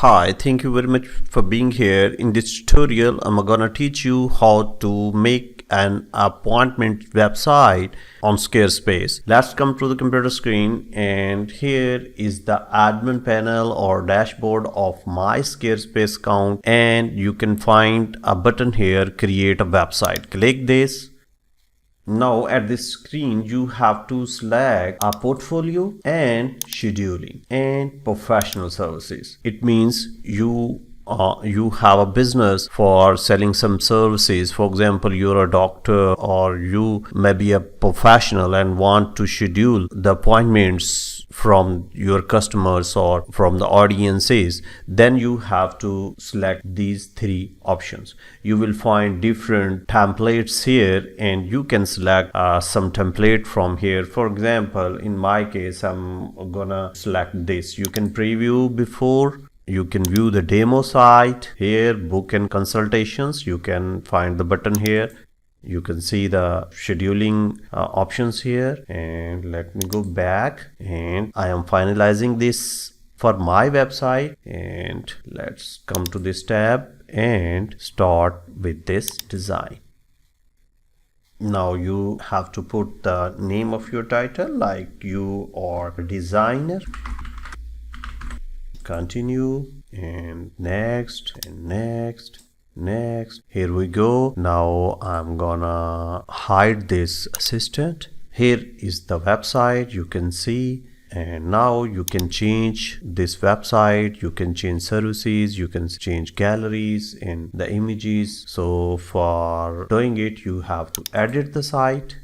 Hi, thank you very much for being here. In this tutorial, I'm gonna teach you how to make an appointment website on Squarespace. Let's come to the computer screen, and here is the admin panel or dashboard of my Squarespace account, and you can find a button here, create a website. Click this. Now at this screen you have to select a portfolio and scheduling and professional services. It means you have a business for selling some services. For example, you're a doctor or you may be a professional and want to schedule the appointments from your customers or from the audiences. Then you have to select these three options. You will find different templates here and you can select some template from here. For example, in my case, I'm gonna select this. You can preview before. You can view the demo site here, book and consultations. You can find the button here. You can see the scheduling options here, and let me go back, and I am finalizing this for my website. And let's come to this tab and start with this design. Now you have to put the name of your title, like you are a designer. Continue, and next, and next. Here we go. Now I'm gonna hide this assistant. Here is the website, you can see, and now you can change this website. You can change services, you can change galleries and the images. So for doing it, you have to edit the site,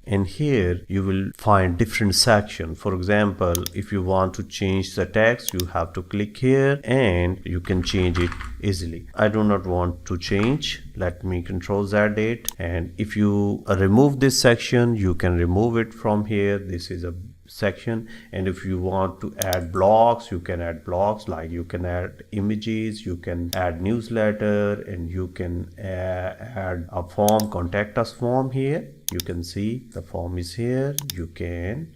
and here you will find different sections. For example, if you want to change the text, you have to click here and you can change it easily. I do not want to change. Let me Control Z it, and if you remove this section, you can remove it from here. This is a section, and if you want to add blocks, you can add blocks, like you can add images, you can add newsletter, and you can add a form, contact us form. Here you can see the form is here. You can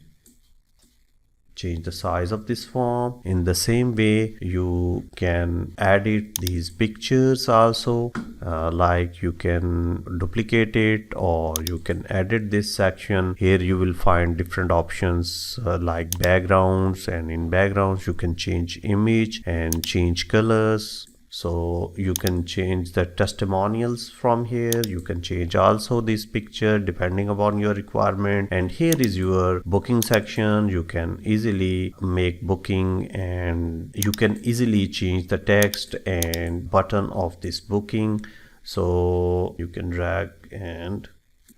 change the size of this form. In the same way, you can edit these pictures also, like you can duplicate it or you can edit this section. Here you will find different options like backgrounds, and in backgrounds you can change image and change colors. So you can change the testimonials from here. You can change also this picture depending upon your requirement. And here is your booking section. You can easily make booking, and you can easily change the text and button of this booking. So you can drag and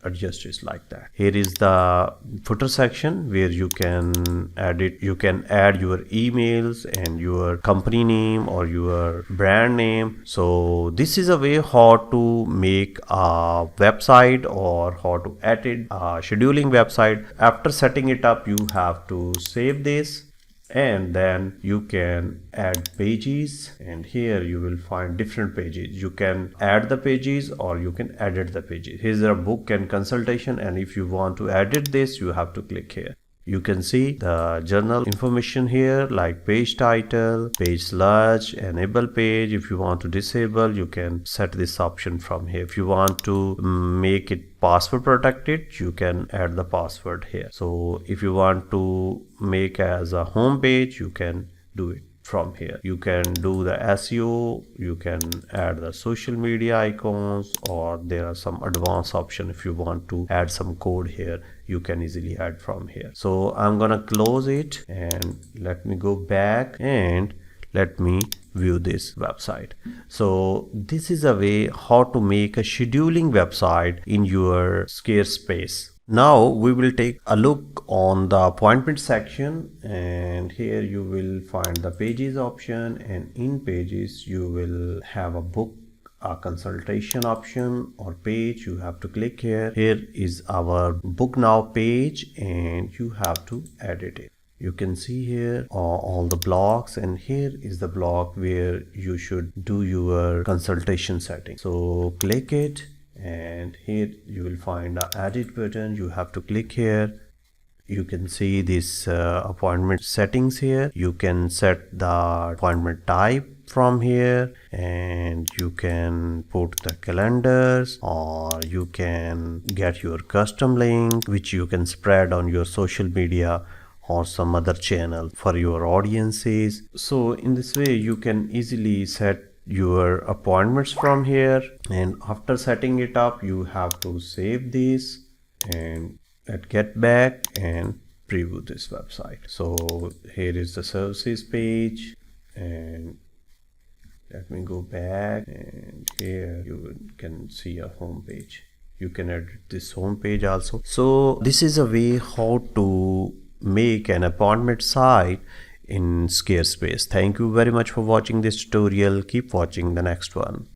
adjust it like that. Here is the footer section where you can edit, you can add your emails and your company name or your brand name. So this is a way how to make a website or how to edit a scheduling website. After setting it up, you have to save this, and then you can add pages, and here you will find different pages. You can add the pages or you can edit the pages. Here's a book and consultation, and if you want to edit this, you have to click here. You can see the journal information here, like page title, page large, enable page. If you want to disable, you can set this option from here. If you want to make it password protected, you can add the password here. So if you want to make as a home page, you can do it from here. You can do the SEO, you can add the social media icons, or there are some advanced option. If you want to add some code here, you can easily add from here. So I'm gonna close it, and let me go back and let me view this website. So this is a way how to make a scheduling website in your Squarespace. Now we will take a look on the appointment section, and here you will find the pages option, and in pages you will have a book, a consultation option or page. You have to click here. Here is our book now page, and you have to edit it. You can see here all the blocks, and here is the block where you should do your consultation setting. So click it, and here you will find the edit button. You have to click here. You can see this appointment settings here. You can set the appointment type, from here, and you can put the calendars, or you can get your custom link which you can spread on your social media or some other channel for your audiences. So in this way you can easily set your appointments from here, and after setting it up you have to save this and get back and preview this website. So here is the services page, and let me go back, and here you can see a home page. You can edit this home page also. So this is a way how to make an appointment site in Squarespace. Thank you very much for watching this tutorial. Keep watching the next one.